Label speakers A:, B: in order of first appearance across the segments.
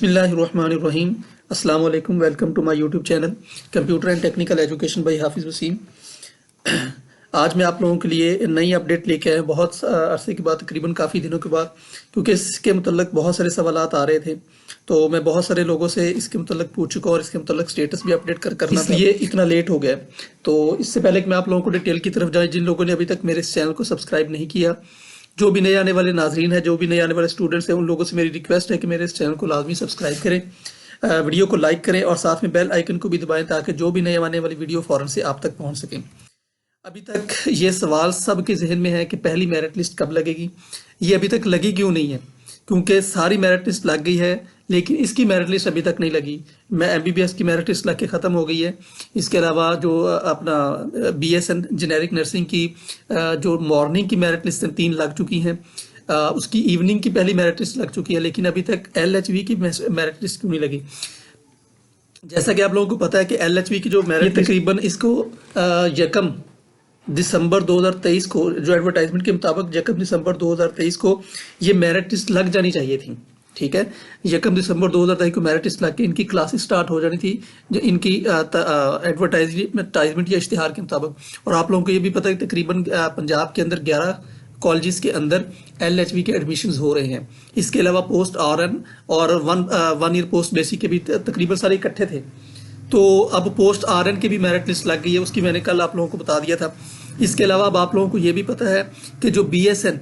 A: बिस्मिल्लाहिर्रहमानिर्रहीम। अस्सलाम वालेकुम। Welcome to my YouTube channel computer and technical education by Hafiz Waseem. आज मैं आप लोगों के लिए नई अपडेट लेके आया हूं, बहुत अरसे के बाद, तकरीबन काफ़ी दिनों के बाद, क्योंकि इसके मतलब बहुत सारे सवालात आ रहे थे। तो मैं बहुत सारे लोगों से इसके मतलब पूछ चुका और इसके मतलब स्टेटस भी अपडेट करना था, इसलिए इतना लेट हो गया। तो इससे पहले कि मैं आप लोगों को डिटेल की तरफ जाए, जिन लोगों ने अभी तक मेरे इस चैनल को सब्सक्राइब नहीं किया, जो भी नए आने वाले नाजरीन हैं, जो भी नए आने वाले स्टूडेंट्स हैं, उन लोगों से मेरी रिक्वेस्ट है कि मेरे इस चैनल को लाजमी सब्सक्राइब करें, वीडियो को लाइक करें और साथ में बेल आइकन को भी दबाएं ताकि जो भी नए आने वाली वीडियो फ़ौरन से आप तक पहुंच सकें। अभी तक ये सवाल सबके जहन में है कि पहली मेरिट लिस्ट कब लगेगी। ये अभी तक लगी क्यों नहीं है? क्योंकि सारी मेरिट लिस्ट लग गई है, लेकिन इसकी मेरिट लिस्ट अभी तक नहीं लगी। मैं MBBS की मेरिट लिस्ट लग के ख़त्म हो गई है। इसके अलावा जो अपना BSN जेनेरिक नर्सिंग की जो मॉर्निंग की मेरिट लिस्ट 3 लग चुकी हैं, उसकी इवनिंग की पहली मेरिट लिस्ट लग चुकी है, लेकिन अभी तक LHV की मेरिट लिस्ट क्यों नहीं लगी? जैसा कि आप लोगों को पता है कि LHV की जो मेरिट तकरीबन इसको यकम दिसंबर 2023 को, जो एडवर्टाइजमेंट के मुताबिक यकम दिसंबर 2023 को ये मेरिट लिस्ट लग जानी चाहिए थी। ठीक है, यकम दिसंबर 2023 को मेरिट लिस्ट लग के इनकी क्लासेस स्टार्ट हो जानी थी, जो इनकी एडवर्टाइजमेंट या इश्तिहार के मुताबिक। और आप लोगों को ये भी पता है कि तकरीबन पंजाब के अंदर 11 कॉलेजेस के अंदर LHV के एडमिशन्स हो रहे हैं। इसके अलावा पोस्ट RN और वन ईयर पोस्ट बेसिक के भी तकरीबन सारे इकट्ठे थे। तो अब पोस्ट RN की भी मेरिट लिस्ट लग गई है, उसकी मैंने कल आप लोगों को बता दिया था। इसके अलावा अब आप लोगों को ये भी पता है कि जो BSN,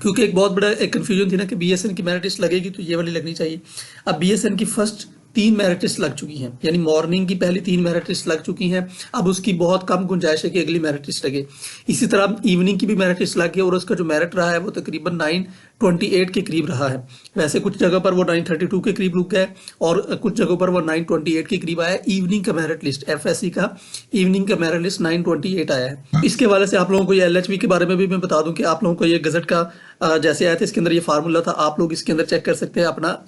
A: क्योंकि एक बहुत बड़ा एक कन्फ्यूजन थी ना कि BSN की मेरिट लिस्ट लगेगी तो ये वाली लगनी चाहिए। अब BSN की फर्स्ट 3 मेरिट लिस्ट लग चुकी हैं, यानी मॉर्निंग की पहली 3 मेरिट लिस्ट लग चुकी हैं। अब उसकी बहुत कम गुंजाइश है कि अगली मेरिट लिस्ट लगे। इसी तरह इवनिंग की भी मेरिट लिस्ट लग गई और उसका जो मेरिट रहा है वो तकरीबन 928 के करीब रहा है। वैसे कुछ जगह पर वो 932 के करीब रुक गया और कुछ जगहों पर वो 928 के करीब आया। इवनिंग का मेरिट लिस्ट, FSC का इवनिंग का मेरिट लिस्ट 928 आया है। इसके हवाले से आप लोगों को ये LHV के बारे में भी मैं बता दूं कि आप लोगों को ये गजट का जैसे आया था, इसके अंदर ये फार्मूला था, आप लोग इसके अंदर चेक कर सकते हैं, अपना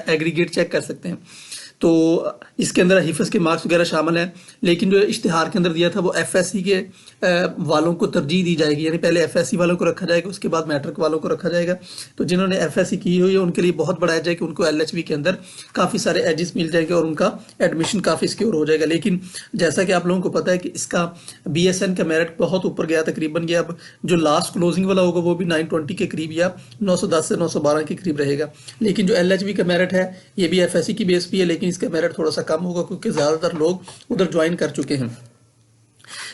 A: एग्रीगेट चेक कर सकते हैं। तो इसके अंदर हिफ्ज़ के मार्क्स वगैरह शामिल हैं, लेकिन जो इश्तिहार के अंदर दिया था वो FSC के वालों को तरजीह दी जाएगी, यानी पहले FSC वालों को रखा जाएगा, उसके बाद मैट्रिक वालों को रखा जाएगा। तो जिन्होंने FSC की हुई है उनके लिए बहुत बड़ा एज है कि उनको LHV के अंदर काफ़ी सारे एजेस मिल जाएंगे और उनका एडमिशन काफ़ी सिक्योर हो जाएगा। लेकिन जैसा कि आप लोगों को पता है कि इसका BSN का मेरिट बहुत ऊपर गया, तकरीबन ये अब जो लास्ट क्लोजिंग वाला होगा वो भी 920 के करीब या 910 से 912 के करीब रहेगा। लेकिन जो LHV का मेरिट है ये भी FSC की बेस पे है, लेकिन इसका मेरिट थोड़ा सा कम होगा क्योंकि ज़्यादातर लोग उधर ज्वाइन कर चुके हैं।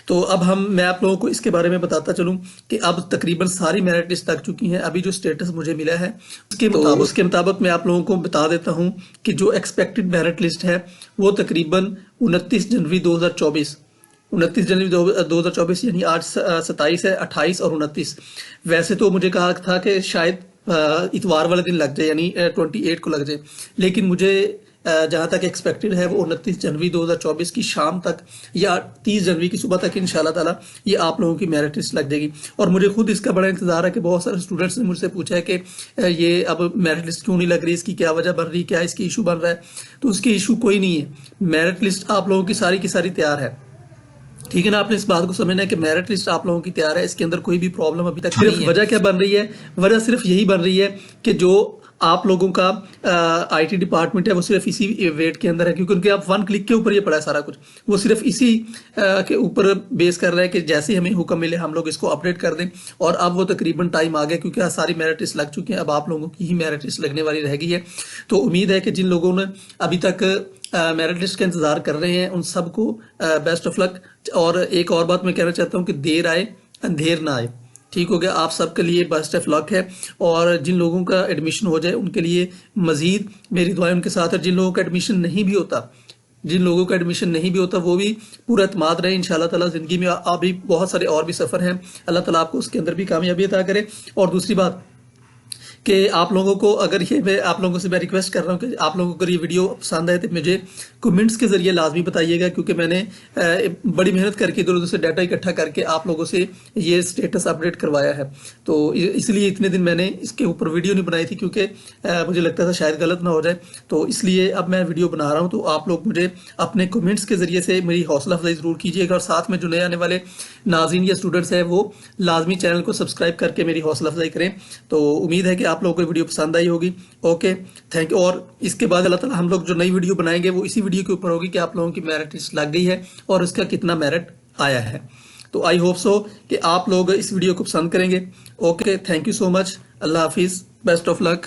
A: तो अब मैं आप लोगों को इसके बारे में बताता चलूं कि अब तकरीबन सारी मेरिट लिस्ट लग चुकी हैं। अभी जो स्टेटस मुझे मिला है उसके मुताबिक मैं आप लोगों को बता देता हूं कि जो एक्सपेक्टेड मेरिट लिस्ट है वो तकरीबन 29 जनवरी 2024 यानी आज 27 है, 28 और 29। वैसे तो मुझे कहा था कि शायद इतवार वाले दिन लग जाए, यानी 28 को लग जाए, लेकिन मुझे जहाँ तक एक्सपेक्टेड है वो 29 जनवरी 2024 की शाम तक या 30 जनवरी की सुबह तक इंशाल्लाह ताला ये आप लोगों की मेरिट लिस्ट लग जाएगी। और मुझे खुद इसका बड़ा इंतजार है कि बहुत सारे स्टूडेंट्स ने मुझसे पूछा है कि ये अब मेरिट लिस्ट क्यों नहीं लग रही, इसकी क्या वजह बन रही, क्या इसकी इशू बन रहा है। तो उसकी इशू कोई नहीं है, मेरिट लिस्ट आप लोगों की सारी तैयार है। ठीक है ना, आपने इस बात को समझना है कि मेरिट लिस्ट आप लोगों की तैयार है, इसके अंदर कोई भी प्रॉब्लम अभी तक नहीं है। वजह क्या बन रही है? वजह सिर्फ यही बन रही है कि जो आप लोगों का IT डिपार्टमेंट है वो सिर्फ इसी वेट के अंदर है, क्योंकि उनके आप 1 क्लिक के ऊपर ये पड़ा है सारा कुछ। वो सिर्फ इसी के ऊपर बेस कर रहा है कि जैसे ही हमें हुक्म मिले हम लोग इसको अपडेट कर दें। और अब वो तकरीबन टाइम आ गया क्योंकि सारी मेरिट लिस्ट लग चुकी है, अब आप लोगों की ही मेरिट लिस्ट लगने वाली रह गई है। तो उम्मीद है कि जिन लोगों ने अभी तक मेरिट लिस्ट का इंतजार कर रहे हैं उन सबको बेस्ट ऑफ लक। और एक और बात मैं कहना चाहता हूँ कि देर आए अंधेर ना आए। ठीक हो गया, आप सबके लिए बेस्ट ऑफ लक है। और जिन लोगों का एडमिशन हो जाए उनके लिए मजीद मेरी दुआएं उनके साथ है। जिन लोगों का एडमिशन नहीं भी होता वो भी पूरा एतमाद रहे इंशाल्लाह ताला। ज़िंदगी में अभी बहुत सारे और भी सफ़र हैं, अल्लाह ताला आपको उसके अंदर भी कामयाबी अता करे। और दूसरी बात कि आप लोगों को अगर ये आप लोगों से मैं रिक्वेस्ट कर रहा हूँ कि आप लोगों को अगर ये वीडियो पसंद आए तो मुझे कमेंट्स के ज़रिए लाजमी बताइएगा, क्योंकि मैंने बड़ी मेहनत करके इधर उधर से डाटा इकट्ठा करके आप लोगों से ये स्टेटस अपडेट करवाया है। तो इसलिए इतने दिन मैंने इसके ऊपर वीडियो नहीं बनाई थी, क्योंकि मुझे लगता था शायद गलत ना हो जाए। तो इसलिए अब मैं वीडियो बना रहा हूँ। तो आप लोग मुझे अपने कमेंट्स के ज़रिए से मेरी हौसला अफजाई ज़रूर कीजिएगा, और साथ में जो नए आने वाले नाज़रीन या स्टूडेंट्स हैं वो लाजमी चैनल को सब्सक्राइब करके मेरी हौसला अफजाई करें। तो उम्मीद है कि आप लोगों को वीडियो पसंद आई होगी। Okay, thank you. और इसके बाद अल्लाह ताला हम लोग जो नई वीडियो बनाएंगे वो इसी वीडियो के ऊपर होगी कि आप लोगों की मेरिट लिस्ट लग गई है और उसका कितना मेरिट आया है। तो आई होप सो कि आप लोग इस वीडियो को पसंद करेंगे। Okay, thank you so much. अल्लाह हाफिज़, बेस्ट ऑफ लक।